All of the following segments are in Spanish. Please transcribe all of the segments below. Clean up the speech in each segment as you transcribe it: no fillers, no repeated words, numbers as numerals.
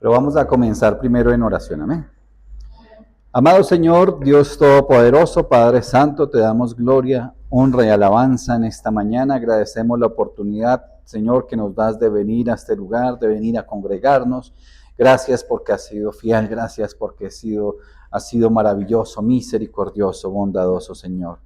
Pero vamos a comenzar primero en oración, amén. Amado Señor, Dios Todopoderoso, Padre Santo, te damos gloria, honra y alabanza en esta mañana. Agradecemos la oportunidad, Señor, que nos das de venir a este lugar, de venir a congregarnos. Gracias porque has sido fiel, gracias porque has sido maravilloso, misericordioso, bondadoso, Señor.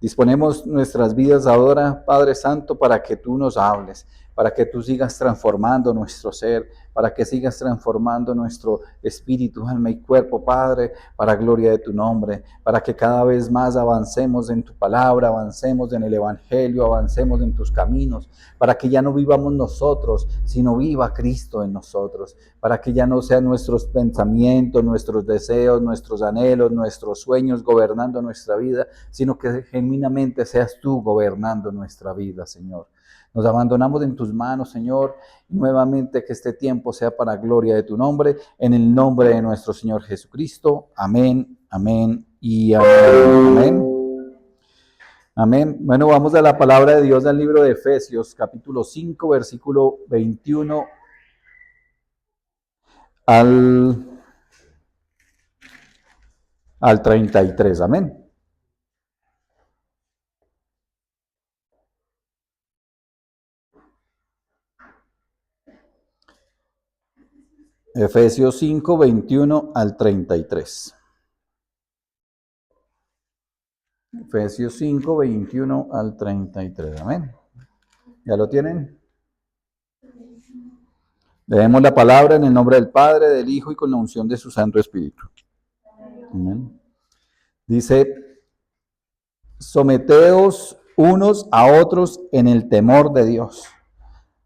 Disponemos nuestras vidas ahora, Padre Santo, para que tú nos hables, para que tú sigas transformando nuestro ser, para que sigas transformando nuestro espíritu, alma y cuerpo, Padre, para gloria de tu nombre, para que cada vez más avancemos en tu palabra, avancemos en el Evangelio, avancemos en tus caminos, para que ya no vivamos nosotros, sino viva Cristo en nosotros, para que ya no sean nuestros pensamientos, nuestros deseos, nuestros anhelos, nuestros sueños gobernando nuestra vida, sino que genuinamente seas tú gobernando nuestra vida, Señor. Nos abandonamos en tus manos, Señor, y nuevamente que este tiempo sea para gloria de tu nombre, en el nombre de nuestro Señor Jesucristo. Amén, amén y amén. Amén. Amén. Bueno, vamos a la palabra de Dios del libro de Efesios, capítulo 5, versículo 21 al 33. Amén. Efesios 5, 21 al 33. Efesios 5, 21 al 33. Amén. ¿Ya lo tienen? Leemos la palabra en el nombre del Padre, del Hijo y con la unción de su Santo Espíritu. Amén. Dice, someteos unos a otros en el temor de Dios.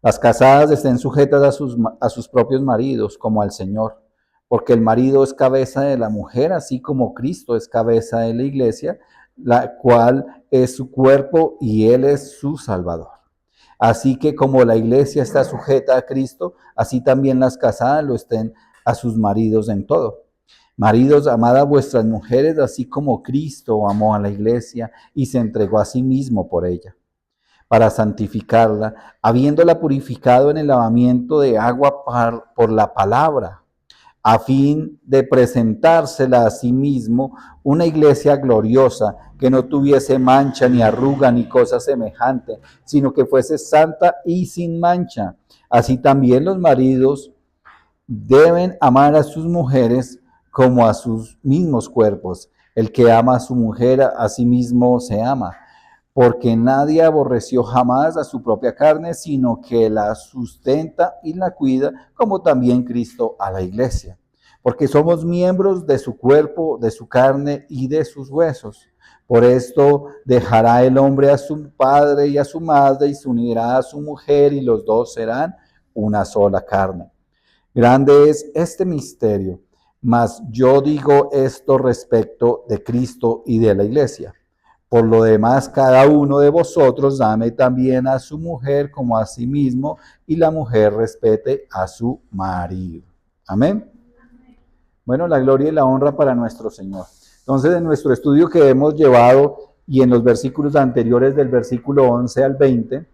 Las casadas estén sujetas a sus propios maridos como al Señor, porque el marido es cabeza de la mujer, así como Cristo es cabeza de la iglesia, la cual es su cuerpo y Él es su Salvador. Así que como la iglesia está sujeta a Cristo, así también las casadas lo estén a sus maridos en todo. Maridos, amad a vuestras mujeres, así como Cristo amó a la iglesia y se entregó a sí mismo por ella, para santificarla, habiéndola purificado en el lavamiento de agua por la palabra, a fin de presentársela a sí mismo una iglesia gloriosa, que no tuviese mancha, ni arruga, ni cosa semejante, sino que fuese santa y sin mancha. Así también los maridos deben amar a sus mujeres como a sus mismos cuerpos. El que ama a su mujer, a sí mismo se ama, porque nadie aborreció jamás a su propia carne, sino que la sustenta y la cuida, como también Cristo a la iglesia. Porque somos miembros de su cuerpo, de su carne y de sus huesos. Por esto dejará el hombre a su padre y a su madre, y se unirá a su mujer, y los dos serán una sola carne. Grande es este misterio, mas yo digo esto respecto de Cristo y de la iglesia. Por lo demás, cada uno de vosotros ame también a su mujer como a sí mismo, y la mujer respete a su marido. Amén. Bueno, la gloria y la honra para nuestro Señor. Entonces, en nuestro estudio que hemos llevado y en los versículos anteriores del versículo 11 al 20,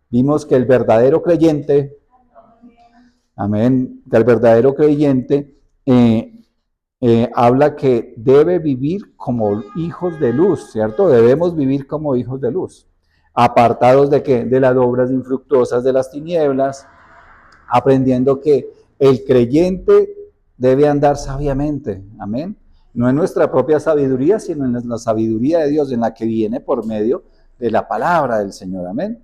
vimos que el verdadero creyente, amén, que el verdadero creyente habla que debe vivir como hijos de luz, ¿cierto? Debemos vivir como hijos de luz, apartados de ¿qué? De las obras infructuosas de las tinieblas, aprendiendo que el creyente debe andar sabiamente, amén. No en nuestra propia sabiduría, sino en la sabiduría de Dios, en la que viene por medio de la palabra del Señor, amén.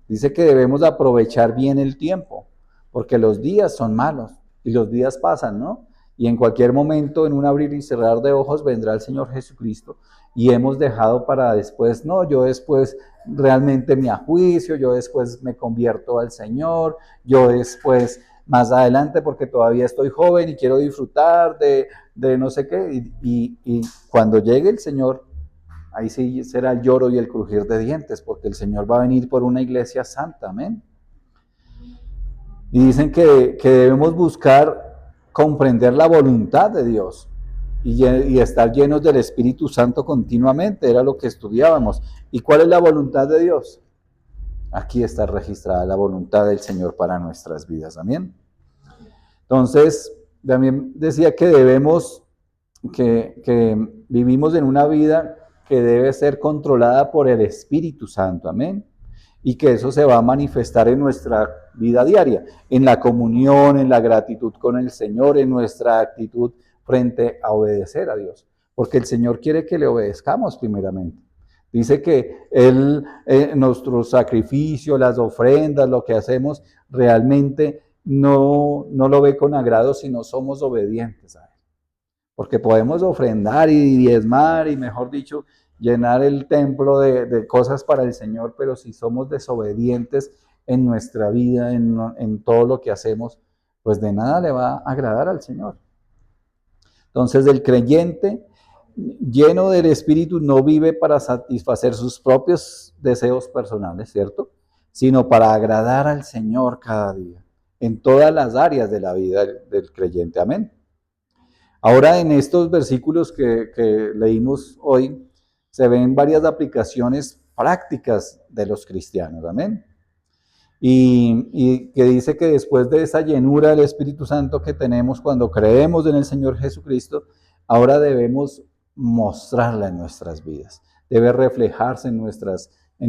Dice que debemos aprovechar bien el tiempo, porque los días son malos y los días pasan, ¿no? Y en cualquier momento, en un abrir y cerrar de ojos, vendrá el Señor Jesucristo y hemos dejado para después, no, yo después realmente me ajuicio, yo después me convierto al Señor, yo después más adelante porque todavía estoy joven y quiero disfrutar de no sé qué, y cuando llegue el Señor, ahí sí será el lloro y el crujir de dientes, porque el Señor va a venir por una iglesia santa, amén. Y dicen que debemos buscar comprender la voluntad de Dios y estar llenos del Espíritu Santo continuamente, era lo que estudiábamos. ¿Y cuál es la voluntad de Dios? Aquí está registrada la voluntad del Señor para nuestras vidas, amén. Entonces, también decía que que vivimos en una vida que debe ser controlada por el Espíritu Santo, amén. Y que eso se va a manifestar en nuestra vida diaria, en la comunión, en la gratitud con el Señor, en nuestra actitud frente a obedecer a Dios. Porque el Señor quiere que le obedezcamos primeramente. Dice que nuestro sacrificio, las ofrendas, lo que hacemos, realmente no lo ve con agrado si no somos obedientes a Él. Porque podemos ofrendar y diezmar y, mejor dicho, llenar el templo de cosas para el Señor, pero si somos desobedientes en nuestra vida, en todo lo que hacemos, pues de nada le va a agradar al Señor. Entonces el creyente lleno del Espíritu no vive para satisfacer sus propios deseos personales, ¿cierto? Sino para agradar al Señor cada día, en todas las áreas de la vida del creyente. Amén. Ahora en estos versículos que leímos hoy, se ven varias aplicaciones prácticas de los cristianos. Amén. Y que dice que después de esa llenura del Espíritu Santo que tenemos cuando creemos en el Señor Jesucristo, ahora debemos mostrarla en nuestras vidas, debe reflejarse en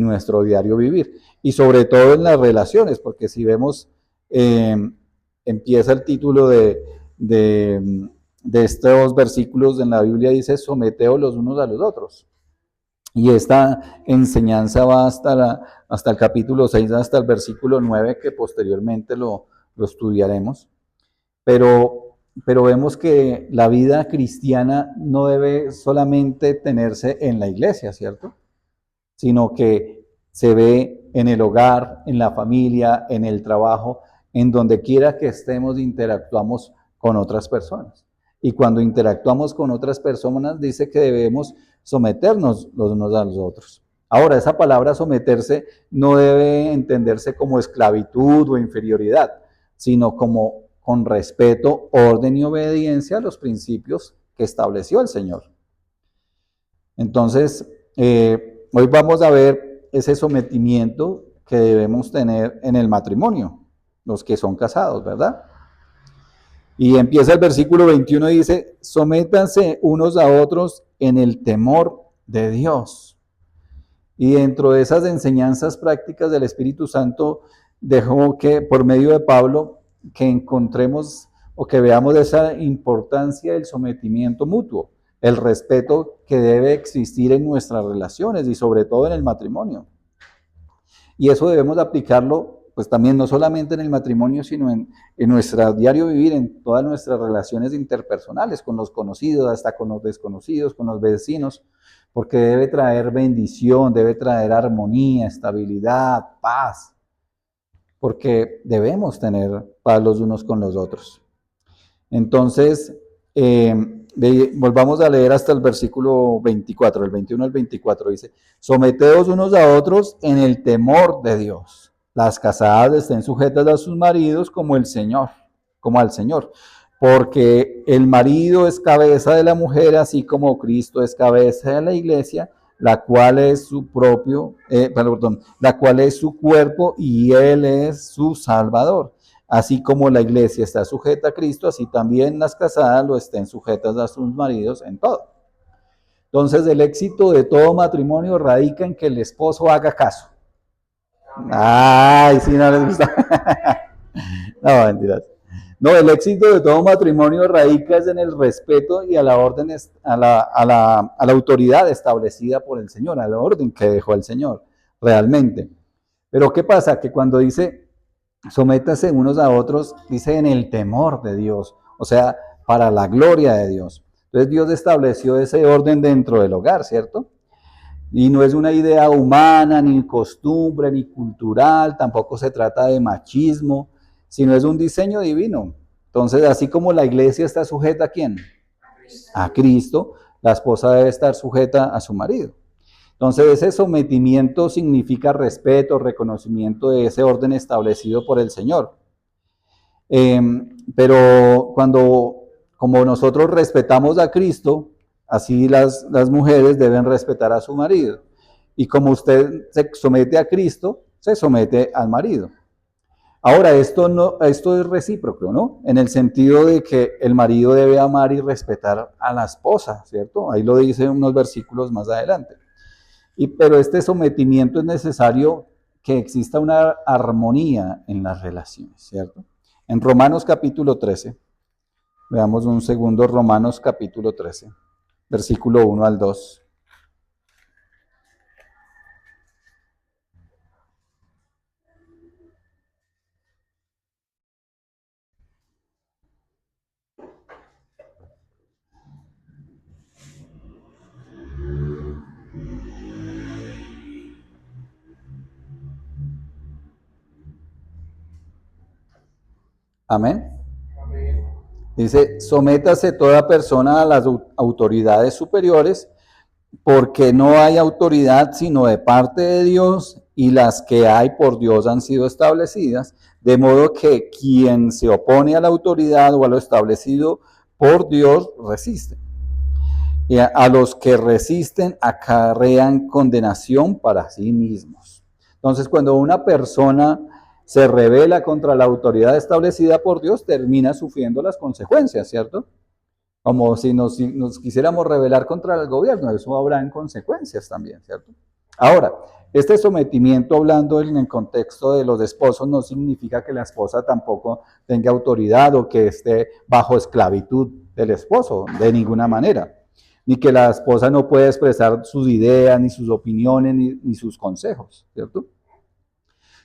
nuestro diario vivir y sobre todo en las relaciones, porque si vemos, empieza el título de estos versículos en la Biblia, dice: someteos los unos a los otros. Y esta enseñanza va hasta el capítulo 6, hasta el versículo 9, que posteriormente lo estudiaremos. Pero vemos que la vida cristiana no debe solamente tenerse en la iglesia, ¿cierto? Sino que se ve en el hogar, en la familia, en el trabajo, en donde quiera que estemos, interactuamos con otras personas. Y cuando interactuamos con otras personas, dice que debemos someternos los unos a los otros. Ahora, esa palabra someterse no debe entenderse como esclavitud o inferioridad, sino como con respeto, orden y obediencia a los principios que estableció el Señor. Entonces, hoy vamos a ver ese sometimiento que debemos tener en el matrimonio, los que son casados, ¿verdad? Y empieza el versículo 21 y dice: sométanse unos a otros en el temor de Dios. Y dentro de esas enseñanzas prácticas del Espíritu Santo, dejó que por medio de Pablo, que encontremos o que veamos esa importancia del sometimiento mutuo, el respeto que debe existir en nuestras relaciones y sobre todo en el matrimonio. Y eso debemos aplicarlo pues también no solamente en el matrimonio, sino en nuestro diario vivir, en todas nuestras relaciones interpersonales, con los conocidos, hasta con los desconocidos, con los vecinos, porque debe traer bendición, debe traer armonía, estabilidad, paz, porque debemos tener paz los unos con los otros. Entonces, volvamos a leer hasta el versículo 24, el 21 al 24, dice: someteos unos a otros en el temor de Dios. Las casadas estén sujetas a sus maridos como al Señor, porque el marido es cabeza de la mujer, así como Cristo es cabeza de la iglesia, la cual es su cuerpo y Él es su Salvador. Así como la iglesia está sujeta a Cristo, así también las casadas lo estén sujetas a sus maridos en todo. Entonces, el éxito de todo matrimonio radica en que el esposo haga caso. Ay, sí, no les gusta. No, mentiras. No, el éxito de todo matrimonio radica en el respeto y a la orden, a la autoridad establecida por el Señor, a la orden que dejó el Señor, realmente. Pero ¿qué pasa? Que cuando dice sométase unos a otros, dice en el temor de Dios, o sea, para la gloria de Dios. Entonces Dios estableció ese orden dentro del hogar, ¿cierto? Y no es una idea humana, ni costumbre, ni cultural, tampoco se trata de machismo, sino es un diseño divino. Entonces, así como la iglesia está sujeta ¿a quién? A Cristo, la esposa debe estar sujeta a su marido. Entonces, ese sometimiento significa respeto, reconocimiento de ese orden establecido por el Señor. Pero como nosotros respetamos a Cristo, así las mujeres deben respetar a su marido. Y como usted se somete a Cristo, se somete al marido. Ahora, esto es recíproco, ¿no? En el sentido de que el marido debe amar y respetar a la esposa, ¿cierto? Ahí lo dice unos versículos más adelante. Pero este sometimiento es necesario que exista una armonía en las relaciones, ¿cierto? En Romanos capítulo 13, veamos un segundo, Romanos capítulo 13, versículo 1 al 2. Amén. Dice, sométase toda persona a las autoridades superiores, porque no hay autoridad sino de parte de Dios, y las que hay por Dios han sido establecidas, de modo que quien se opone a la autoridad o a lo establecido por Dios resiste. Y a los que resisten acarrean condenación para sí mismos. Entonces, cuando una persona se rebela contra la autoridad establecida por Dios, termina sufriendo las consecuencias, ¿cierto? Como si nos quisiéramos rebelar contra el gobierno, eso habrá en consecuencias también, ¿cierto? Ahora, este sometimiento, hablando en el contexto de los esposos, no significa que la esposa tampoco tenga autoridad o que esté bajo esclavitud del esposo, de ninguna manera. Ni que la esposa no pueda expresar sus ideas, ni sus opiniones, ni sus consejos, ¿cierto?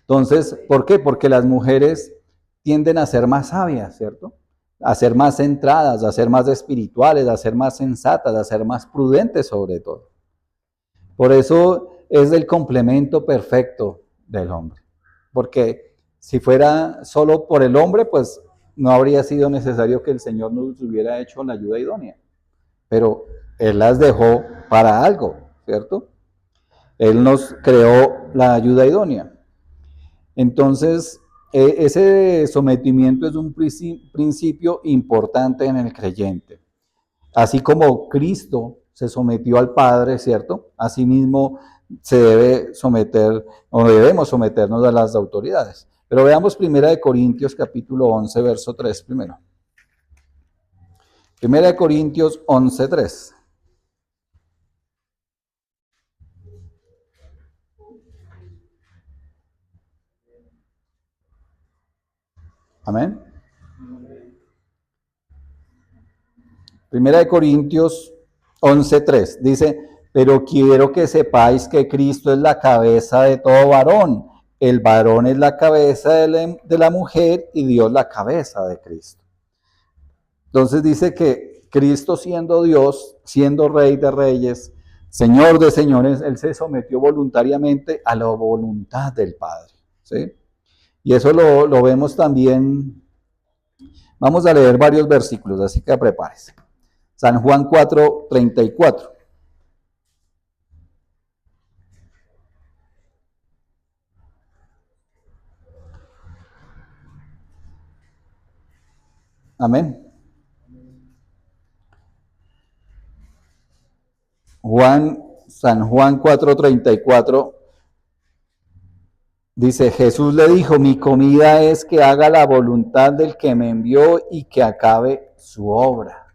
Entonces, ¿por qué? Porque las mujeres tienden a ser más sabias, ¿cierto? A ser más centradas, a ser más espirituales, a ser más sensatas, a ser más prudentes sobre todo. Por eso es el complemento perfecto del hombre. Porque si fuera solo por el hombre, pues no habría sido necesario que el Señor nos hubiera hecho la ayuda idónea. Pero Él las dejó para algo, ¿cierto? Él nos creó la ayuda idónea. Entonces, ese sometimiento es un principio importante en el creyente. Así como Cristo se sometió al Padre, ¿cierto? Asimismo se debe someter o debemos someternos a las autoridades. Pero veamos 1 Corintios capítulo 11, verso 3 primero. 1 Corintios 11, 3. Amén. 1 Corintios 11, 3 dice, pero quiero que sepáis que Cristo es la cabeza de todo varón. El varón es la cabeza de la mujer y Dios la cabeza de Cristo. Entonces dice que Cristo, siendo Dios, siendo Rey de Reyes, Señor de señores, Él se sometió voluntariamente a la voluntad del Padre, ¿sí? Y eso lo vemos también. Vamos a leer varios versículos, así que prepárese. San Juan 4, 34. Amén. San Juan 4:34 dice, Jesús le dijo, mi comida es que haga la voluntad del que me envió y que acabe su obra.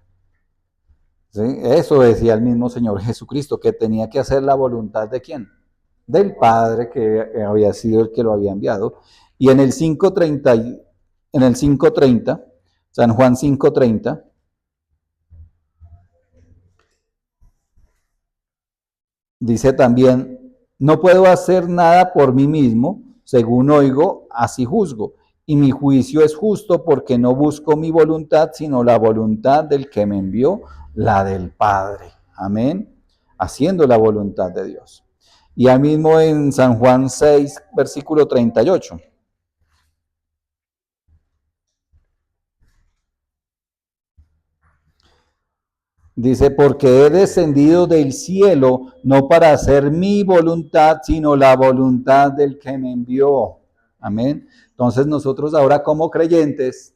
¿Sí? Eso decía el mismo Señor Jesucristo, que tenía que hacer la voluntad de ¿quién? Del Padre, que había sido el que lo había enviado. Y en el 5:30, San Juan 5:30, dice también, no puedo hacer nada por mí mismo, según oigo, así juzgo. Y mi juicio es justo porque no busco mi voluntad, sino la voluntad del que me envió, la del Padre. Amén. Haciendo la voluntad de Dios. Y ahí mismo en San Juan 6, versículo 38. Dice, porque he descendido del cielo no para hacer mi voluntad, sino la voluntad del que me envió. Amén. Entonces nosotros ahora como creyentes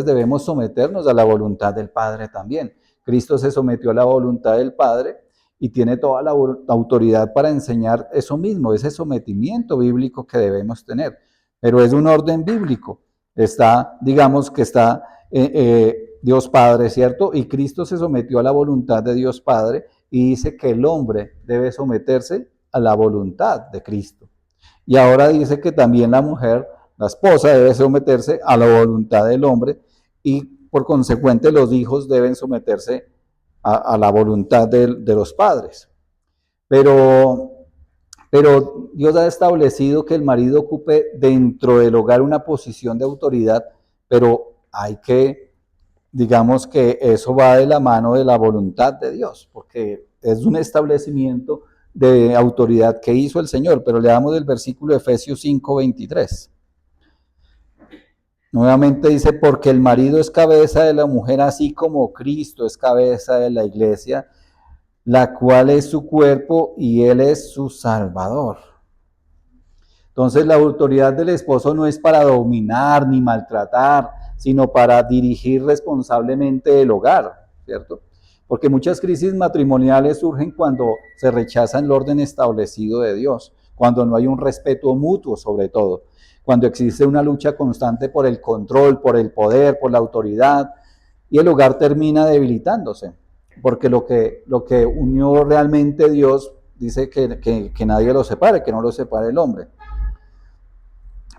debemos someternos a la voluntad del Padre también. Cristo se sometió a la voluntad del Padre y tiene toda la autoridad para enseñar eso mismo, ese sometimiento bíblico que debemos tener. pero es un orden bíblico. Está, digamos que está Dios Padre, ¿cierto? Y Cristo se sometió a la voluntad de Dios Padre y dice que el hombre debe someterse a la voluntad de Cristo. Y ahora dice que también la mujer, la esposa, debe someterse a la voluntad del hombre y por consecuente los hijos deben someterse a la voluntad de los padres. Pero Dios ha establecido que el marido ocupe dentro del hogar una posición de autoridad, pero hay que, digamos que eso va de la mano de la voluntad de Dios, porque es un establecimiento de autoridad que hizo el Señor. Pero le damos el versículo de Efesios 5:23. Nuevamente dice, porque el marido es cabeza de la mujer, así como Cristo es cabeza de la iglesia, la cual es su cuerpo y él es su Salvador. Entonces la autoridad del esposo no es para dominar ni maltratar, sino para dirigir responsablemente el hogar, ¿cierto? Porque muchas crisis matrimoniales surgen cuando se rechaza el orden establecido de Dios, cuando no hay un respeto mutuo sobre todo, cuando existe una lucha constante por el control, por el poder, por la autoridad, y el hogar termina debilitándose, porque lo que unió realmente Dios dice que nadie lo separe, que no lo separe el hombre.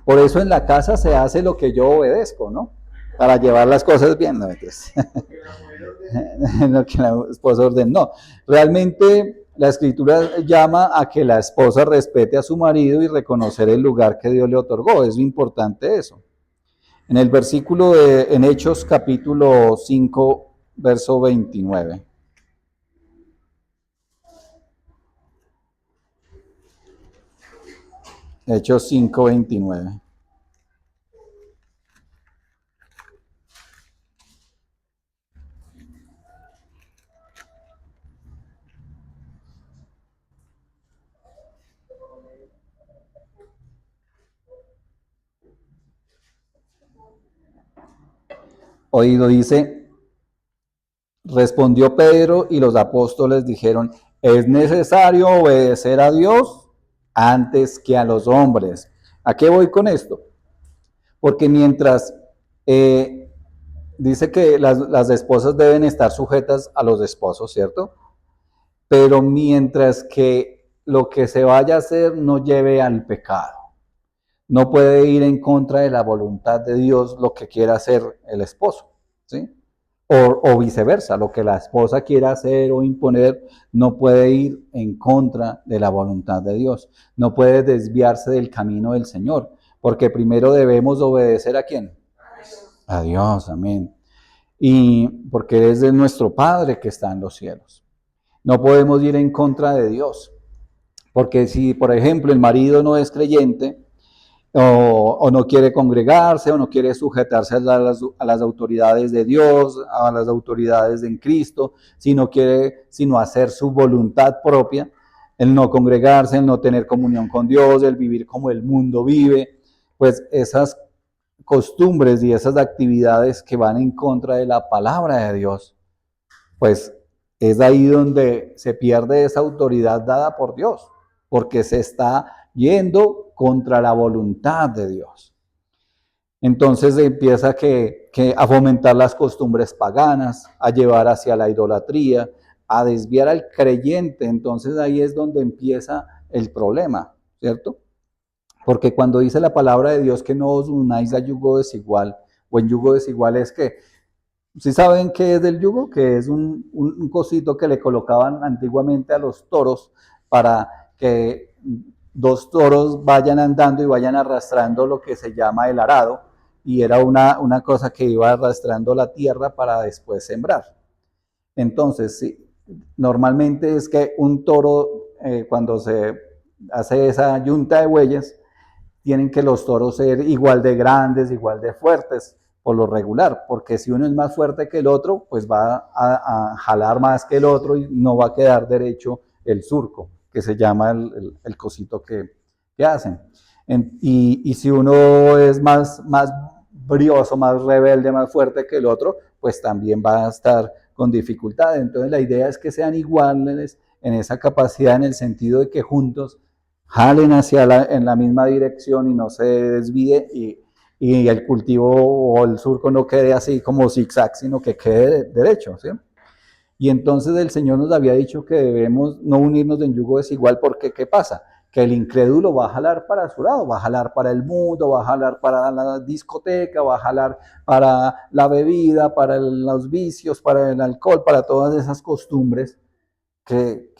Por eso en la casa se hace lo que yo obedezco, ¿no? Para llevar las cosas bien, ¿no? Entonces, lo que la esposa ordena. No, realmente la escritura llama a que la esposa respete a su marido y reconocer el lugar que Dios le otorgó. Es importante eso. En el versículo en Hechos capítulo 5, verso 29. Hechos 5, 29. Oído dice, respondió Pedro y los apóstoles dijeron, es necesario obedecer a Dios antes que a los hombres. ¿A qué voy con esto? Porque mientras dice que las esposas deben estar sujetas a los esposos, ¿cierto? Pero mientras que lo que se vaya a hacer no lleve al pecado. No puede ir en contra de la voluntad de Dios lo que quiera hacer el esposo, ¿sí? O viceversa, lo que la esposa quiera hacer o imponer no puede ir en contra de la voluntad de Dios. No puede desviarse del camino del Señor, porque primero debemos obedecer ¿a quién? A Dios, amén. Y porque es de nuestro Padre que está en los cielos. No podemos ir en contra de Dios, porque si, por ejemplo, el marido no es creyente, o no quiere congregarse, o no quiere sujetarse a las autoridades de Dios, a las autoridades en Cristo, sino hacer su voluntad propia, el no congregarse, el no tener comunión con Dios, el vivir como el mundo vive, pues esas costumbres y esas actividades que van en contra de la palabra de Dios, pues es ahí donde se pierde esa autoridad dada por Dios, porque se está yendo contra la voluntad de Dios. Entonces empieza a fomentar las costumbres paganas, a llevar hacia la idolatría, a desviar al creyente. Entonces ahí es donde empieza el problema, ¿cierto? Porque cuando dice la palabra de Dios que no os unáis a yugo desigual, o en yugo desigual es que, ¿sí saben qué es del yugo? Que es un cosito que le colocaban antiguamente a los toros para que dos toros vayan andando y vayan arrastrando lo que se llama el arado, y era una cosa que iba arrastrando la tierra para después sembrar. Entonces, sí, normalmente es que un toro, cuando se hace esa yunta de bueyes, tienen que los toros ser igual de grandes, igual de fuertes, por lo regular, porque si uno es más fuerte que el otro, pues va a jalar más que el otro y no va a quedar derecho el surco, que se llama el cosito que hacen. Y si uno es más brioso, más rebelde, más fuerte que el otro, pues también va a estar con dificultad. Entonces la idea es que sean iguales en esa capacidad, en el sentido de que juntos jalen en la misma dirección y no se desvíe y el cultivo o el surco no quede así como zigzag, sino que quede derecho, ¿sí? Y entonces el Señor nos había dicho que debemos no unirnos en yugo desigual porque ¿qué pasa? Que el incrédulo va a jalar para su lado, va a jalar para el mundo, va a jalar para la discoteca, va a jalar para la bebida, para los vicios, para el alcohol, para todas esas costumbres que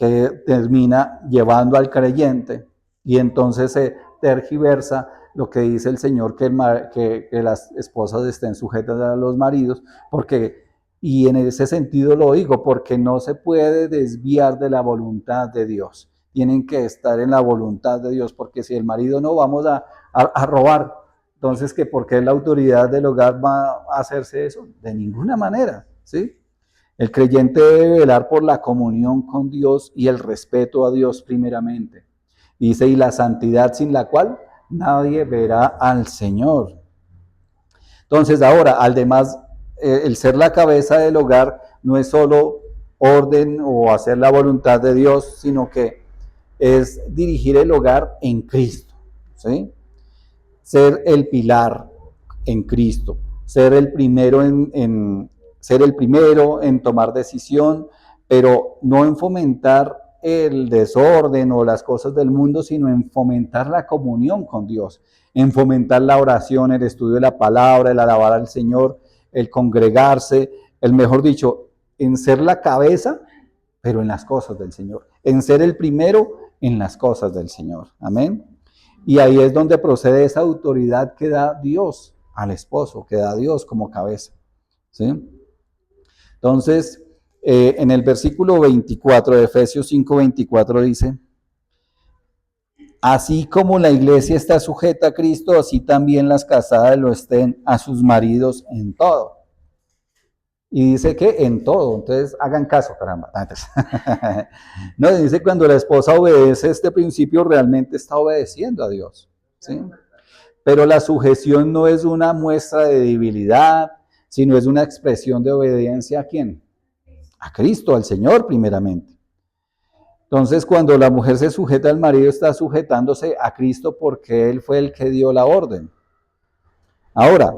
termina llevando al creyente y entonces se tergiversa lo que dice el Señor, que las esposas estén sujetas a los maridos, porque, y en ese sentido lo digo, porque no se puede desviar de la voluntad de Dios. Tienen que estar en la voluntad de Dios, porque si el marido no, vamos a robar. Entonces, ¿que por qué la autoridad del hogar va a hacerse eso? De ninguna manera, ¿sí? El creyente debe velar por la comunión con Dios y el respeto a Dios primeramente. Dice, y la santidad sin la cual nadie verá al Señor. Entonces ahora, además, el ser la cabeza del hogar no es solo orden o hacer la voluntad de Dios, sino que es dirigir el hogar en Cristo, ¿sí? Ser el pilar en Cristo, ser el primero ser el primero en tomar decisión, pero no en fomentar el desorden o las cosas del mundo, sino en fomentar la comunión con Dios, en fomentar la oración, el estudio de la palabra, el alabar al Señor, el congregarse, el mejor dicho, en ser la cabeza, pero en las cosas del Señor, en ser el primero en las cosas del Señor. Amén. Y ahí es donde procede esa autoridad que da Dios al esposo, que da Dios como cabeza. ¿Sí? Entonces, en el versículo 24 de Efesios 5:24 dice, así como la iglesia está sujeta a Cristo, así también las casadas lo estén a sus maridos en todo. Y dice que en todo, entonces hagan caso, caramba. No, dice cuando la esposa obedece este principio, realmente está obedeciendo a Dios. ¿Sí? Pero la sujeción no es una muestra de debilidad, sino es una expresión de obediencia a quién? A Cristo, al Señor primeramente. Entonces, cuando la mujer se sujeta al marido, está sujetándose a Cristo porque Él fue el que dio la orden. Ahora,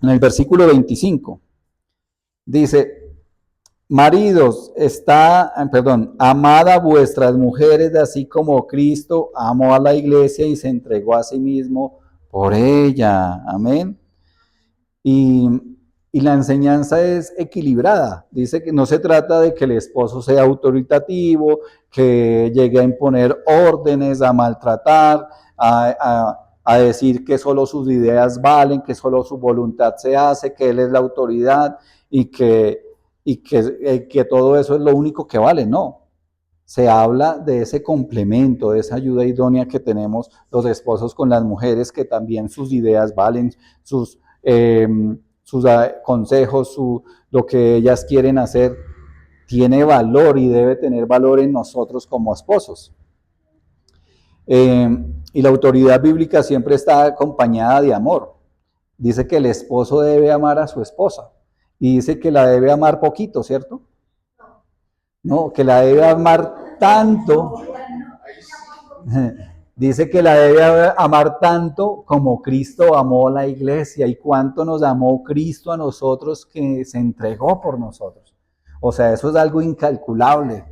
en el versículo 25, dice, maridos, amad a vuestras mujeres, así como Cristo amó a la iglesia y se entregó a sí mismo por ella. Amén. Y, y la enseñanza es equilibrada. Dice que no se trata de que el esposo sea autoritativo, que llegue a imponer órdenes, a maltratar, a decir que solo sus ideas valen, que solo su voluntad se hace, que él es la autoridad y que todo eso es lo único que vale. No. Se habla de ese complemento, de esa ayuda idónea que tenemos los esposos con las mujeres, que también sus ideas valen, eh, sus consejos, lo que ellas quieren hacer, tiene valor y debe tener valor en nosotros como esposos. Y la autoridad bíblica siempre está acompañada de amor. Dice que el esposo debe amar a su esposa y dice que la debe amar poquito, ¿cierto? No, que la debe amar tanto. Dice que la debe amar tanto como Cristo amó a la iglesia y cuánto nos amó Cristo a nosotros que se entregó por nosotros. O sea, eso es algo incalculable.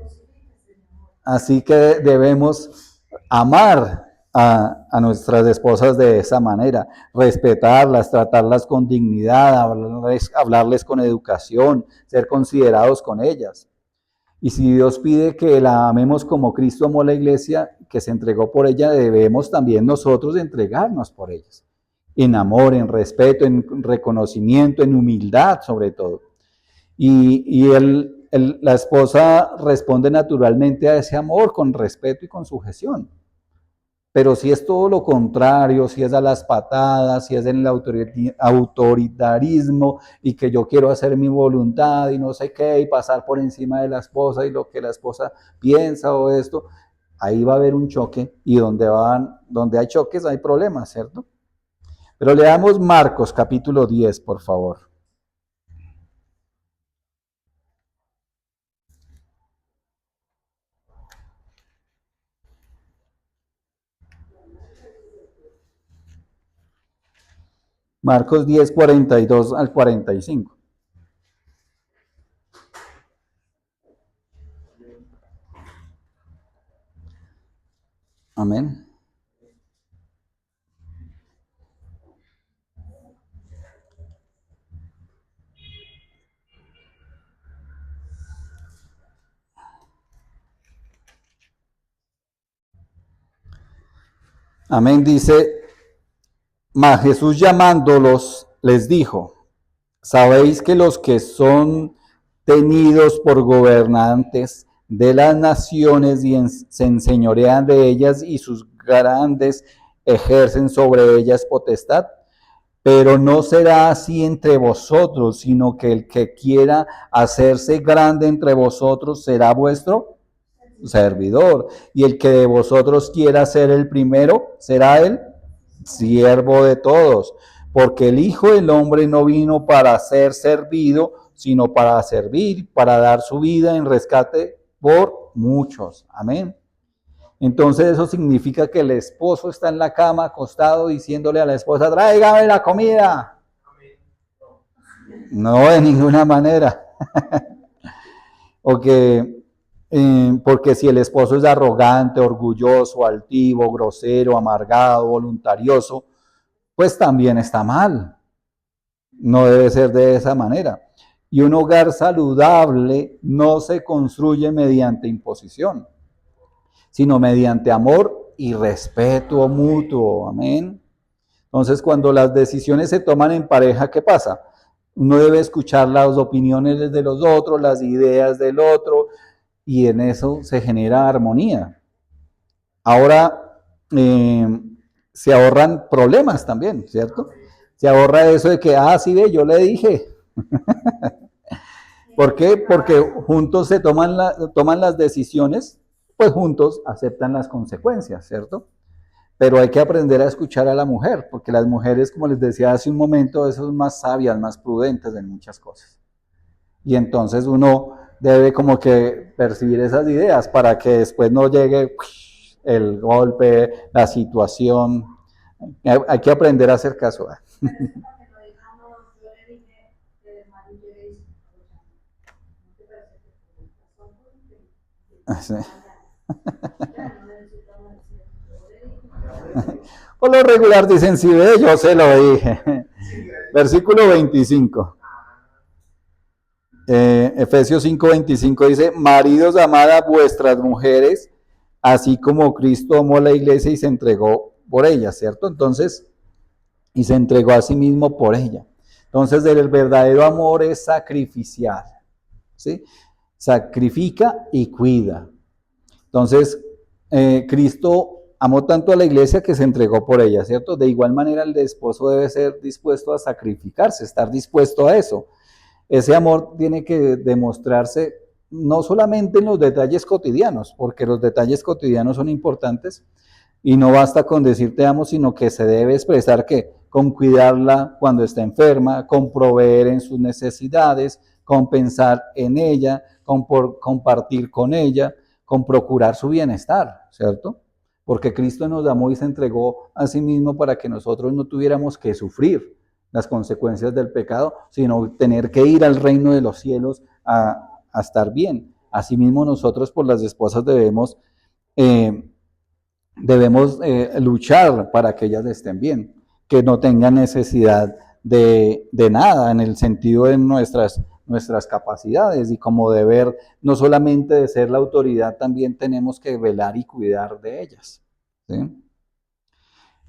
Así que debemos amar a nuestras esposas de esa manera, respetarlas, tratarlas con dignidad, hablarles con educación, ser considerados con ellas. Y si Dios pide que la amemos como Cristo amó a la iglesia, que se entregó por ella, debemos también nosotros entregarnos por ellas. En amor, en respeto, en reconocimiento, en humildad sobre todo. Y la esposa responde naturalmente a ese amor con respeto y con sujeción. Pero si es todo lo contrario, si es a las patadas, si es en el autoritarismo y que yo quiero hacer mi voluntad y no sé qué, y pasar por encima de la esposa y lo que la esposa piensa o esto, ahí va a haber un choque y donde hay choques hay problemas, ¿cierto? Pero leamos Marcos capítulo 10, por favor. Marcos 10, 42 al 45. Amén. Amén, dice, mas Jesús llamándolos les dijo, sabéis que los que son tenidos por gobernantes de las naciones y se enseñorean de ellas y sus grandes ejercen sobre ellas potestad, pero no será así entre vosotros, sino que el que quiera hacerse grande entre vosotros será vuestro servidor, y el que de vosotros quiera ser el primero será el siervo de todos, porque el Hijo del Hombre no vino para ser servido, sino para servir, para dar su vida en rescate por muchos. Amén. Entonces eso significa que el esposo está en la cama acostado diciéndole a la esposa, tráigame la comida. No, de ninguna manera. O que, porque si el esposo es arrogante, orgulloso, altivo, grosero, amargado, voluntarioso, pues también está mal. No debe ser de esa manera. Y un hogar saludable no se construye mediante imposición, sino mediante amor y respeto mutuo. Amén. Entonces, cuando las decisiones se toman en pareja, ¿qué pasa? Uno debe escuchar las opiniones de los otros, las ideas del otro, y en eso se genera armonía. Ahora, se ahorran problemas también, ¿cierto? Se ahorra eso de que, sí ve, yo le dije. ¿Por qué? Porque juntos se toman las decisiones, pues juntos aceptan las consecuencias, ¿cierto? Pero hay que aprender a escuchar a la mujer, porque las mujeres, como les decía hace un momento, son más sabias, más prudentes en muchas cosas. Y entonces uno debe como que percibir esas ideas para que después no llegue el golpe, la situación. Hay que aprender a hacer caso. Sí. Por lo regular dicen, si ve, yo se lo dije. Versículo 25. Efesios 5:25 dice, maridos, amad a vuestras mujeres, así como Cristo amó a la iglesia y se entregó por ella, ¿cierto? Entonces, y se entregó a sí mismo por ella. Entonces, el verdadero amor es sacrificial, ¿sí? Sacrifica y cuida. Entonces, Cristo amó tanto a la iglesia que se entregó por ella, ¿cierto? De igual manera, el esposo debe ser dispuesto a sacrificarse, estar dispuesto a eso. Ese amor tiene que demostrarse no solamente en los detalles cotidianos, porque los detalles cotidianos son importantes y no basta con decir te amo, sino que se debe expresar que con cuidarla cuando está enferma, con proveer en sus necesidades, con pensar en ella, con compartir con ella, con procurar su bienestar, ¿cierto? Porque Cristo nos amó y se entregó a sí mismo para que nosotros no tuviéramos que sufrir las consecuencias del pecado, sino tener que ir al reino de los cielos a estar bien. Asimismo, nosotros por las esposas debemos luchar para que ellas estén bien, que no tengan necesidad de nada en el sentido de nuestras capacidades, y como deber no solamente de ser la autoridad, también tenemos que velar y cuidar de ellas, ¿sí?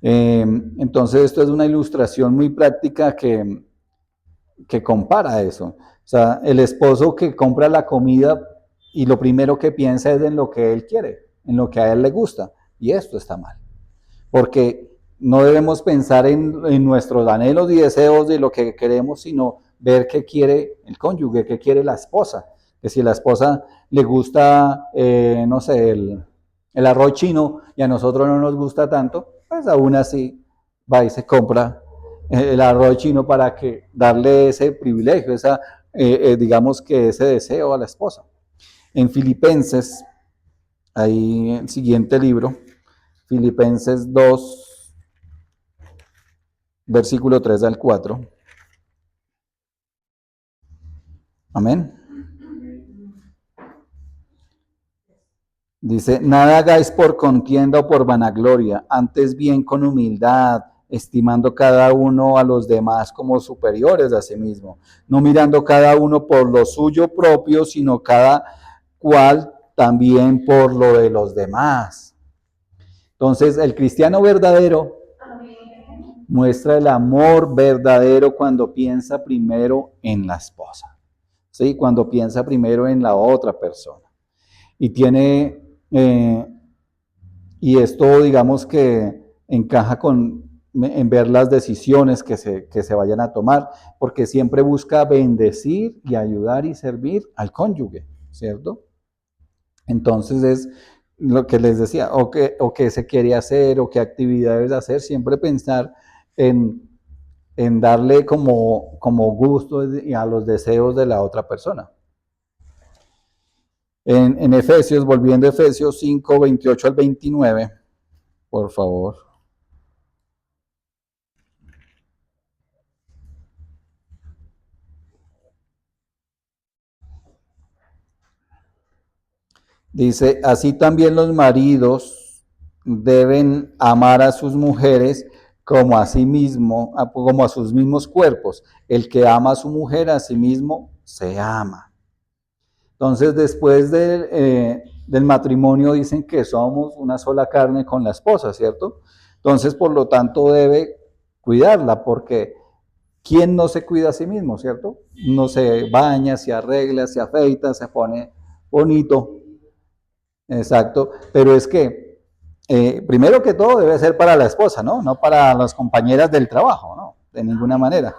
Entonces esto es una ilustración muy práctica que compara eso. O sea, el esposo que compra la comida y lo primero que piensa es en lo que él quiere, en lo que a él le gusta, y esto está mal, porque no debemos pensar en nuestros anhelos y deseos de lo que queremos, sino ver qué quiere el cónyuge, qué quiere la esposa. Que si la esposa le gusta, no sé, el arroz chino y a nosotros no nos gusta tanto, pues aún así va y se compra el arroz chino para que darle ese privilegio, digamos que ese deseo a la esposa. En Filipenses, ahí el siguiente libro, Filipenses 2, versículo 3 al 4. Amén. Dice, nada hagáis por contienda o por vanagloria, antes bien con humildad, estimando cada uno a los demás como superiores a sí mismo, no mirando cada uno por lo suyo propio, sino cada cual también por lo de los demás. Entonces, el cristiano verdadero muestra el amor verdadero cuando piensa primero en la esposa, ¿sí? Cuando piensa primero en la otra persona. Y tiene, y esto digamos que encaja en ver las decisiones que se vayan a tomar, porque siempre busca bendecir y ayudar y servir al cónyuge, ¿cierto? Entonces es lo que les decía, o qué se quiere hacer, o qué actividades hacer, siempre pensar en darle como gusto a los deseos de la otra persona. En Efesios, volviendo a Efesios 5, 28 al 29, por favor. Dice, así también los maridos deben amar a sus mujeres como a sí mismo, como a sus mismos cuerpos. El que ama a su mujer a sí mismo se ama. Entonces, después del matrimonio dicen que somos una sola carne con la esposa, ¿cierto? Entonces, por lo tanto, debe cuidarla, porque ¿quién no se cuida a sí mismo, ¿cierto? No se baña, se arregla, se afeita, se pone bonito. Exacto, pero es que primero que todo debe ser para la esposa, ¿no? No para las compañeras del trabajo, ¿no? De ninguna manera.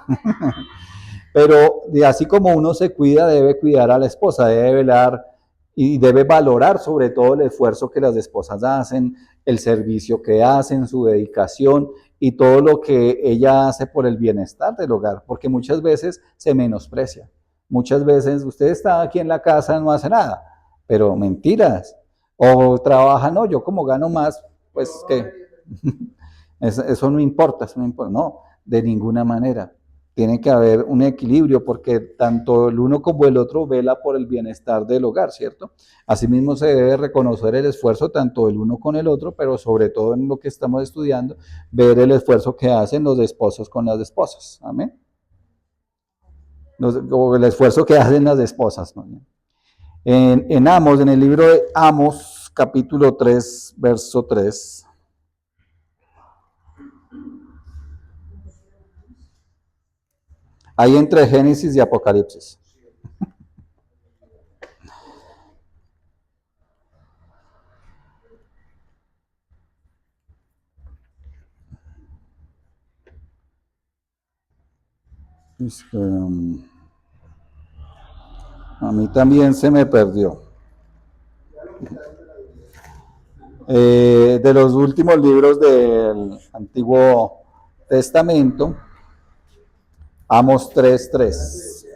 Pero así como uno se cuida, debe cuidar a la esposa, debe velar y debe valorar sobre todo el esfuerzo que las esposas hacen, el servicio que hacen, su dedicación y todo lo que ella hace por el bienestar del hogar, porque muchas veces se menosprecia. Muchas veces usted está aquí en la casa, no hace nada, pero mentiras. O trabaja, no, yo como gano más, pues que eso no importa, eso no importa, no, de ninguna manera. Tiene que haber un equilibrio porque tanto el uno como el otro vela por el bienestar del hogar, ¿cierto? Asimismo se debe reconocer el esfuerzo tanto del uno con el otro, pero sobre todo en lo que estamos estudiando, ver el esfuerzo que hacen los esposos con las esposas. Amén. O el esfuerzo que hacen las esposas, ¿no? En Amos, en el libro de Amos, capítulo 3, verso 3. Ahí entre Génesis y Apocalipsis. A mí también se me perdió. De los últimos libros del Antiguo Testamento, Amos 3:3.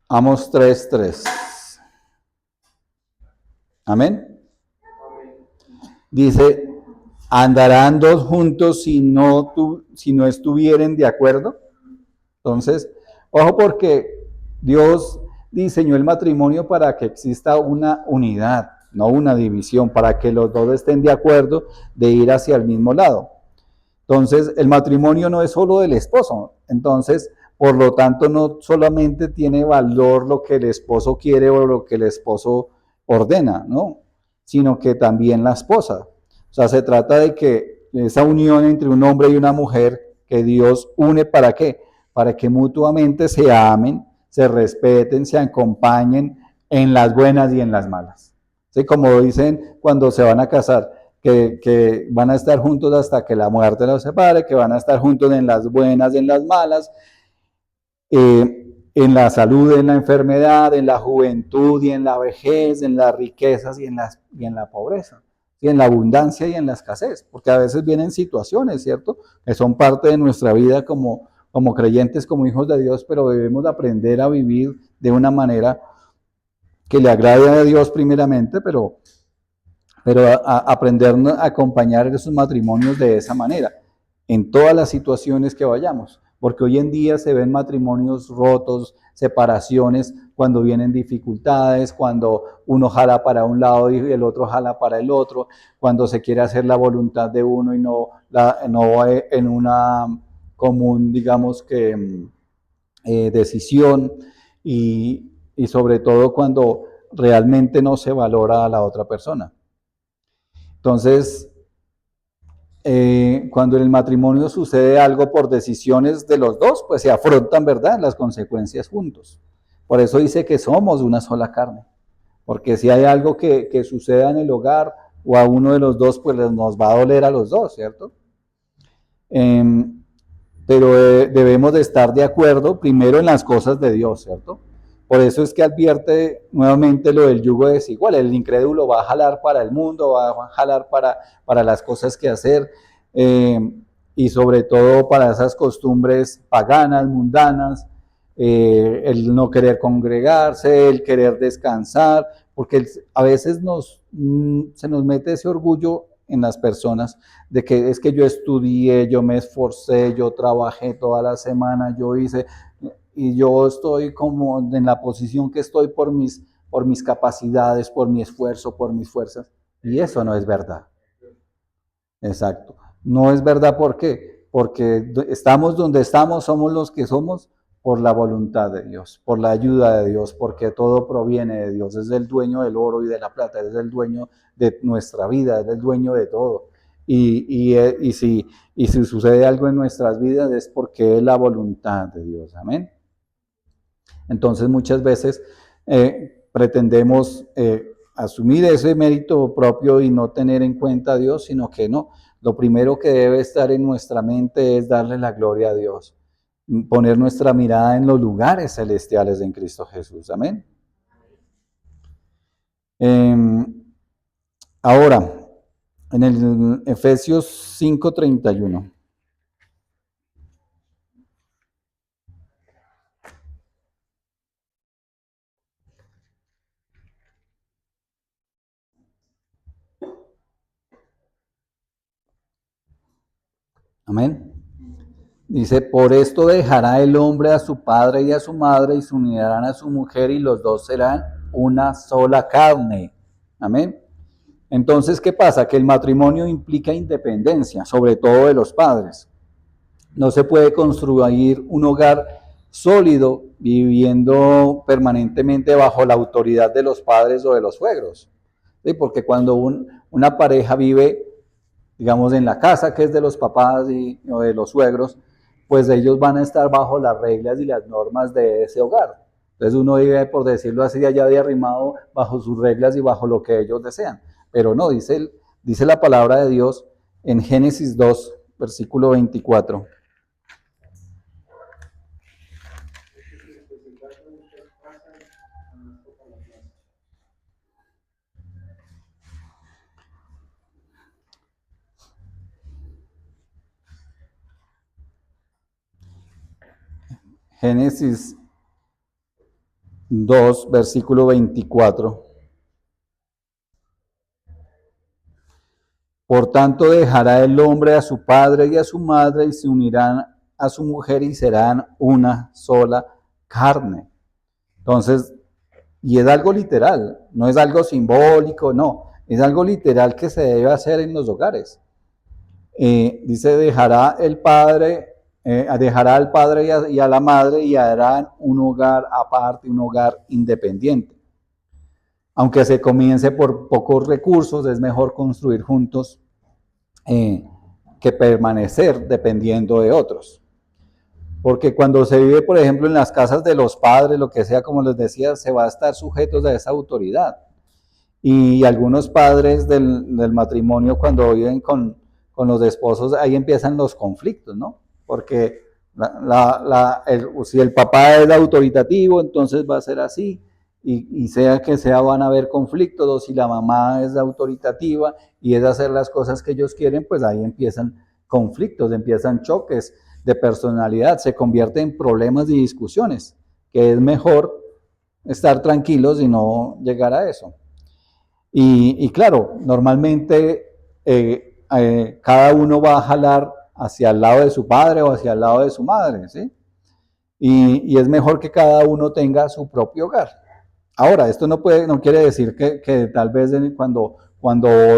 Amos 3:3. Amén. Dice, ¿andarán dos juntos si no estuvieren de acuerdo? Entonces, ojo porque Dios diseñó el matrimonio para que exista una unidad, no una división, para que los dos estén de acuerdo de ir hacia el mismo lado. Entonces, el matrimonio no es solo del esposo. Entonces, por lo tanto, no solamente tiene valor lo que el esposo quiere o lo que el esposo ordena, ¿no? Sino que también la esposa. O sea, se trata de que esa unión entre un hombre y una mujer que Dios une, ¿para qué? Para que mutuamente se amen, se respeten, se acompañen en las buenas y en las malas. ¿Sí? Como dicen cuando se van a casar, que van a estar juntos hasta que la muerte los separe, que van a estar juntos en las buenas y en las malas, en la salud, en la enfermedad, en la juventud y en la vejez, en las riquezas y en la pobreza, y en la abundancia y en la escasez, porque a veces vienen situaciones, ¿cierto? Que son parte de nuestra vida como como creyentes, como hijos de Dios, pero debemos aprender a vivir de una manera que le agrade a Dios primeramente, pero aprender a acompañar esos matrimonios de esa manera, en todas las situaciones que vayamos, porque hoy en día se ven matrimonios rotos, separaciones, cuando vienen dificultades, cuando uno jala para un lado y el otro jala para el otro, cuando se quiere hacer la voluntad de uno y no en una común, digamos que, decisión, y sobre todo cuando realmente no se valora a la otra persona. Entonces, cuando en el matrimonio sucede algo por decisiones de los dos, pues se afrontan, ¿verdad?, las consecuencias juntos. Por eso dice que somos una sola carne. Porque si hay algo que suceda en el hogar o a uno de los dos, pues nos va a doler a los dos, ¿cierto? Pero debemos de estar de acuerdo primero en las cosas de Dios, ¿cierto? Por eso es que advierte nuevamente lo del yugo desigual. El incrédulo va a jalar para el mundo, va a jalar para las cosas que hacer, y sobre todo para esas costumbres paganas, mundanas, el no querer congregarse, el querer descansar, porque a veces se nos mete ese orgullo en las personas de que es que yo estudié, yo me esforcé, yo trabajé toda la semana, yo hice, y yo estoy como en la posición que estoy por mis capacidades, por mi esfuerzo, por mis fuerzas. Y eso no es verdad. Exacto. No es verdad, ¿por qué? Porque estamos donde estamos, somos los que somos por la voluntad de Dios, por la ayuda de Dios, porque todo proviene de Dios. Es el dueño del oro y de la plata, es el dueño de nuestra vida, es el dueño de todo. Y si sucede algo en nuestras vidas es porque es la voluntad de Dios. Amén. Entonces muchas veces pretendemos asumir ese mérito propio y no tener en cuenta a Dios, sino que no. Lo primero que debe estar en nuestra mente es darle la gloria a Dios, poner nuestra mirada en los lugares celestiales en Cristo Jesús. Amén. Ahora, en el Efesios 5:31. Amén. Dice, por esto dejará el hombre a su padre y a su madre y se unirán a su mujer y los dos serán una sola carne. Amén. Entonces, ¿qué pasa? Que el matrimonio implica independencia, sobre todo de los padres. No se puede construir un hogar sólido viviendo permanentemente bajo la autoridad de los padres o de los suegros. ¿Sí? Porque cuando una pareja vive, digamos, en la casa que es de los papás o de los suegros, pues ellos van a estar bajo las reglas y las normas de ese hogar. Entonces uno vive, por decirlo así, allá de arrimado bajo sus reglas y bajo lo que ellos desean. Pero no, dice la palabra de Dios en Génesis 2, versículo 24. Génesis 2, versículo 24. Por tanto, dejará el hombre a su padre y a su madre y se unirán a su mujer y serán una sola carne. Entonces, y es algo literal, no es algo simbólico, no, es algo literal que se debe hacer en los hogares. Dice, dejará al padre y a la madre y harán un hogar aparte, un hogar independiente. Aunque se comience por pocos recursos, es mejor construir juntos que permanecer dependiendo de otros. Porque cuando se vive, por ejemplo, en las casas de los padres, lo que sea, como les decía, se va a estar sujetos a esa autoridad. Y algunos padres del matrimonio, cuando viven con los esposos, ahí empiezan los conflictos, ¿no? Porque si el papá es autoritativo, entonces va a ser así. Y sea que sea, van a haber conflictos, o si la mamá es autoritativa y es hacer las cosas que ellos quieren, pues ahí empiezan conflictos, empiezan choques, de personalidad, se convierte en problemas y discusiones, que es mejor estar tranquilos y no llegar a eso. Y claro, normalmente cada uno va a jalar hacia el lado de su padre o hacia el lado de su madre, ¿sí? Y es mejor que cada uno tenga su propio hogar. Ahora, esto no quiere decir que tal vez cuando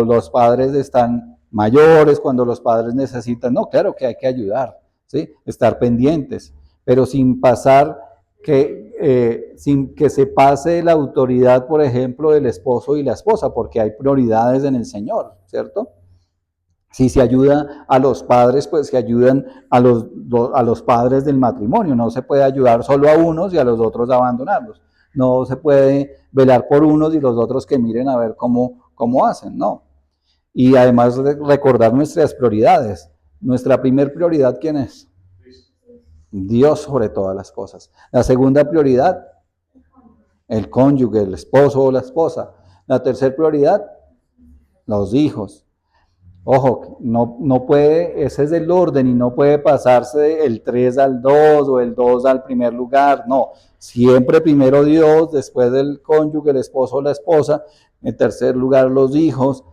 los padres están mayores, cuando los padres necesitan, no, claro que hay que ayudar, ¿sí? Estar pendientes, pero sin sin que se pase la autoridad, por ejemplo, del esposo y la esposa, porque hay prioridades en el Señor, ¿cierto? Si se ayuda a los padres, pues se ayudan a los padres del matrimonio. No se puede ayudar solo a unos y a los otros abandonarlos. No se puede velar por unos y los otros que miren a ver cómo hacen, no. Y además recordar nuestras prioridades. Nuestra primer prioridad, ¿quién es? Dios sobre todas las cosas. La segunda prioridad, el cónyuge, el esposo o la esposa. La tercera prioridad, los hijos. Ojo, no puede, ese es el orden y no puede pasarse el 3 al 2 o el 2 al primer lugar, no. Siempre primero Dios, después el cónyuge, el esposo o la esposa, en tercer lugar los hijos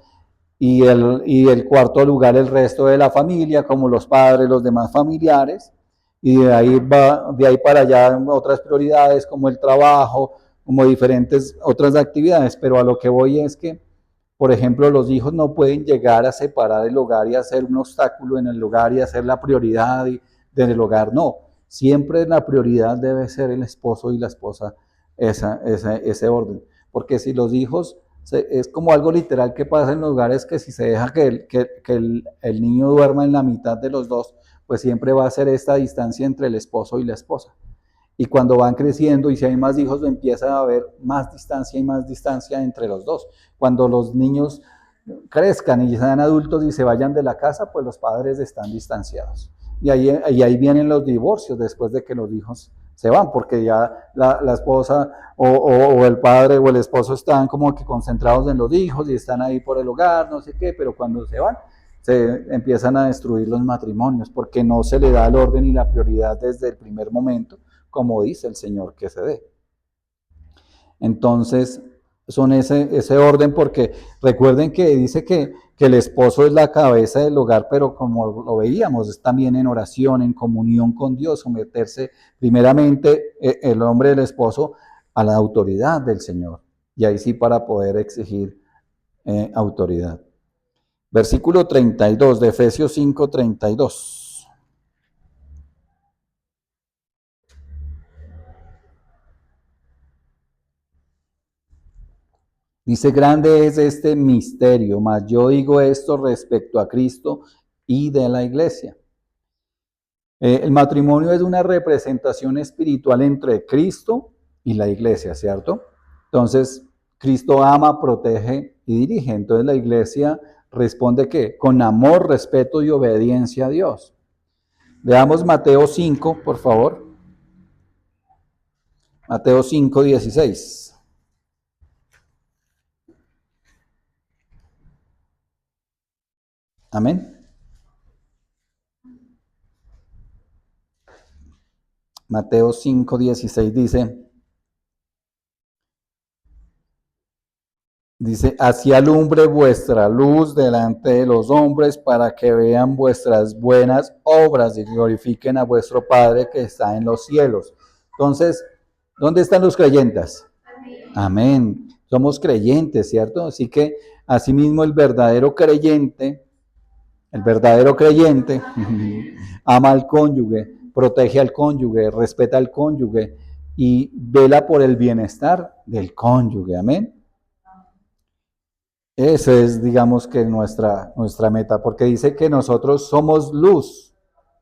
y el cuarto lugar el resto de la familia, como los padres, los demás familiares, y de ahí para allá otras prioridades como el trabajo, como diferentes otras actividades, pero a lo que voy es que por ejemplo, los hijos no pueden llegar a separar el hogar y hacer un obstáculo en el hogar y hacer la prioridad del hogar. No, siempre la prioridad debe ser el esposo y la esposa, ese orden. Porque si los hijos, es como algo literal que pasa en los hogares, que si se deja que el niño duerma en la mitad de los dos, pues siempre va a ser esta distancia entre el esposo y la esposa. Y cuando van creciendo y si hay más hijos, empieza a haber más distancia y más distancia entre los dos. Cuando los niños crezcan y sean adultos y se vayan de la casa, pues los padres están distanciados. Y ahí vienen los divorcios después de que los hijos se van, porque ya la esposa o el padre o el esposo están como que concentrados en los hijos y están ahí por el hogar, no sé qué, pero cuando se van, se empiezan a destruir los matrimonios porque no se le da el orden y la prioridad desde el primer momento, como dice el Señor que se dé. Entonces, son ese orden, porque recuerden que dice que el esposo es la cabeza del hogar, pero como lo veíamos, es también en oración, en comunión con Dios, someterse primeramente el hombre, el esposo, a la autoridad del Señor. Y ahí sí para poder exigir autoridad. Versículo 32 de Efesios 5:32. Dice, grande es este misterio, mas yo digo esto respecto a Cristo y de la iglesia. El matrimonio es una representación espiritual entre Cristo y la iglesia, ¿cierto? Entonces, Cristo ama, protege y dirige. Entonces, la iglesia responde ¿qué? Con amor, respeto y obediencia a Dios. Veamos Mateo 5, por favor. Mateo 5:16. Amén. Mateo 5:16 dice, así alumbre vuestra luz delante de los hombres para que vean vuestras buenas obras y glorifiquen a vuestro Padre que está en los cielos. Entonces, ¿dónde están los creyentes? Amén. Somos creyentes, ¿cierto? Así que, asimismo, el verdadero creyente ama al cónyuge, protege al cónyuge, respeta al cónyuge y vela por el bienestar del cónyuge. Amén. Esa es, digamos, que nuestra meta, porque dice que nosotros somos luz,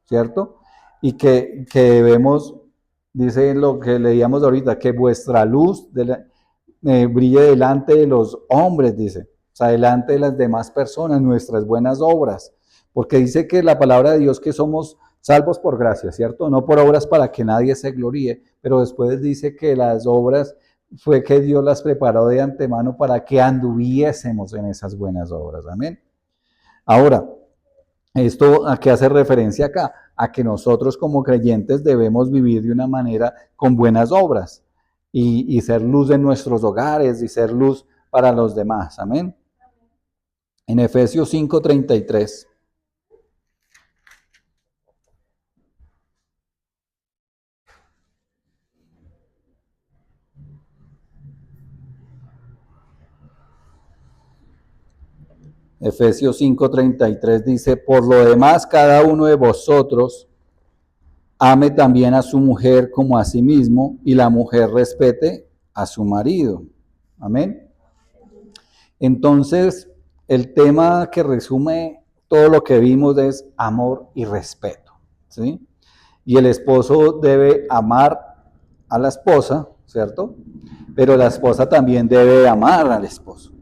¿cierto? Y que debemos, dice lo que leíamos ahorita, que vuestra luz brille delante de los hombres, dice, o sea, delante de las demás personas, nuestras buenas obras, porque dice que la palabra de Dios que somos salvos por gracia, ¿cierto? No por obras para que nadie se gloríe, pero después dice que las obras fue que Dios las preparó de antemano para que anduviésemos en esas buenas obras. Amén. Ahora, ¿esto a qué hace referencia acá? a que nosotros como creyentes debemos vivir de una manera con buenas obras y ser luz en nuestros hogares y ser luz para los demás. Amén. En Efesios 5:33. Efesios 5:33 dice, por lo demás, cada uno de vosotros ame también a su mujer como a sí mismo, y la mujer respete a su marido. Amén. Entonces, el tema que resume todo lo que vimos es amor y respeto, ¿sí? Y el esposo debe amar a la esposa, ¿cierto? Pero la esposa también debe amar al esposo.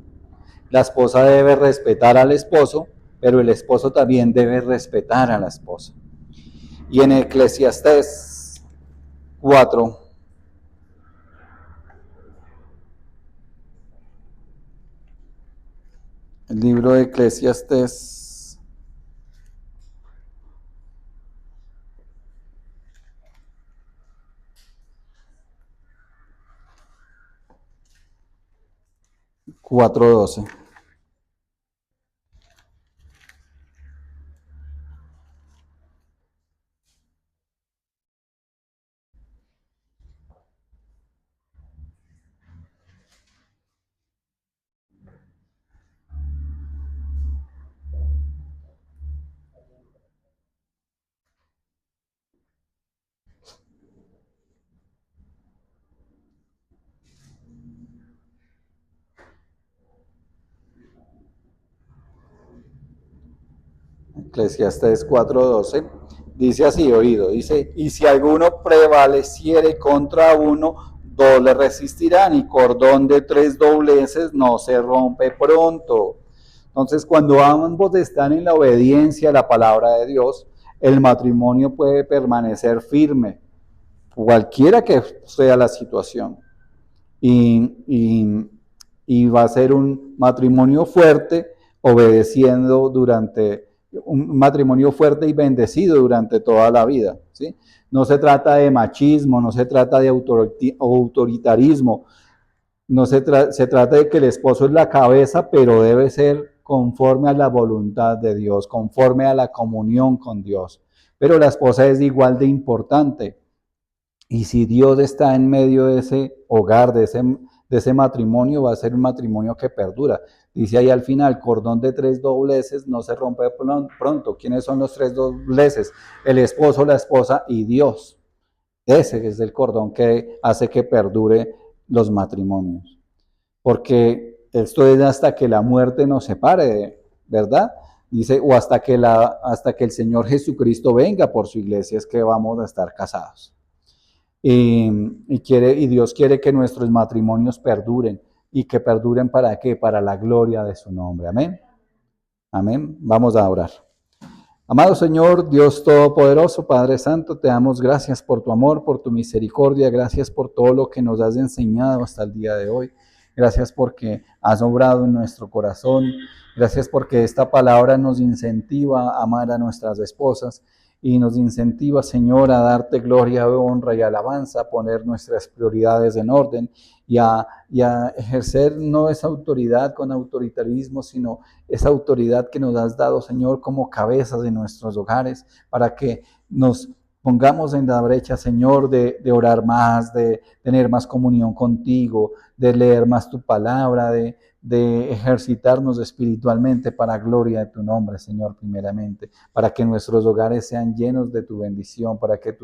La esposa debe respetar al esposo, pero el esposo también debe respetar a la esposa. Y en Eclesiastés 4, el libro de Eclesiastés 4:12. Eclesiastés 4:12, dice así, oído, dice, y si alguno prevaleciere contra uno, dos le resistirán, y cordón de 3 dobleces no se rompe pronto. Entonces, cuando ambos están en la obediencia a la palabra de Dios, el matrimonio puede permanecer firme, cualquiera que sea la situación. Y va a ser un matrimonio fuerte, obedeciendo durante, un matrimonio fuerte y bendecido durante toda la vida, ¿sí? No se trata de machismo, no se trata de autoritarismo, no se trata de que el esposo es la cabeza, pero debe ser conforme a la voluntad de Dios, conforme a la comunión con Dios. Pero la esposa es igual de importante. Y si Dios está en medio de ese hogar, de ese matrimonio, va a ser un matrimonio que perdura. Dice ahí al final, cordón de 3 dobleces no se rompe pronto. ¿Quiénes son los 3 dobleces? El esposo, la esposa y Dios. Ese es el cordón que hace que perdure los matrimonios. Porque esto es hasta que la muerte nos separe, ¿verdad? Dice, o hasta que el Señor Jesucristo venga por su iglesia, es que vamos a estar casados. Y Dios quiere que nuestros matrimonios perduren. ¿Y que perduren para qué? Para la gloria de su nombre. Amén. Amén. Vamos a orar. Amado Señor, Dios Todopoderoso, Padre Santo, te damos gracias por tu amor, por tu misericordia, gracias por todo lo que nos has enseñado hasta el día de hoy. Gracias porque has obrado en nuestro corazón. Gracias porque esta palabra nos incentiva a amar a nuestras esposas y nos incentiva, Señor, a darte gloria, honra y alabanza, a poner nuestras prioridades en orden y a ejercer no esa autoridad con autoritarismo, sino esa autoridad que nos has dado, Señor, como cabezas de nuestros hogares, para que nos pongamos en la brecha, Señor, de orar más, de tener más comunión contigo, de leer más tu palabra, de ejercitarnos espiritualmente para gloria de tu nombre, Señor, primeramente, para que nuestros hogares sean llenos de tu bendición, para que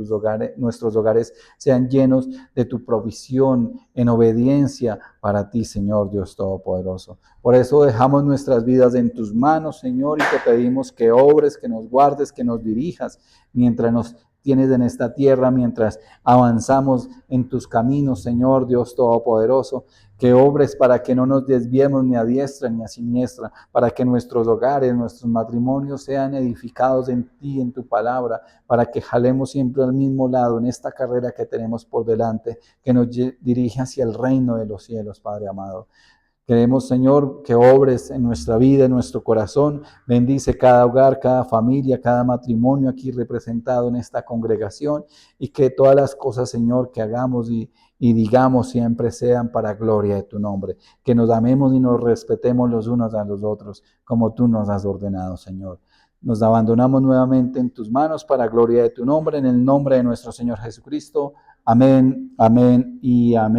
nuestros hogares sean llenos de tu provisión en obediencia para ti, Señor Dios Todopoderoso. Por eso dejamos nuestras vidas en tus manos, Señor, y te pedimos que obres, que nos guardes, que nos dirijas mientras nos tienes en esta tierra, mientras avanzamos en tus caminos, Señor Dios Todopoderoso, que obres para que no nos desviemos ni a diestra ni a siniestra, para que nuestros hogares, nuestros matrimonios sean edificados en ti, en tu palabra, para que jalemos siempre al mismo lado en esta carrera que tenemos por delante, que nos dirige hacia el reino de los cielos, Padre amado. Queremos, Señor, que obres en nuestra vida, en nuestro corazón. Bendice cada hogar, cada familia, cada matrimonio aquí representado en esta congregación y que todas las cosas, Señor, que hagamos y digamos siempre sean para gloria de tu nombre. Que nos amemos y nos respetemos los unos a los otros como tú nos has ordenado, Señor. Nos abandonamos nuevamente en tus manos para gloria de tu nombre, en el nombre de nuestro Señor Jesucristo. Amén, amén y amén.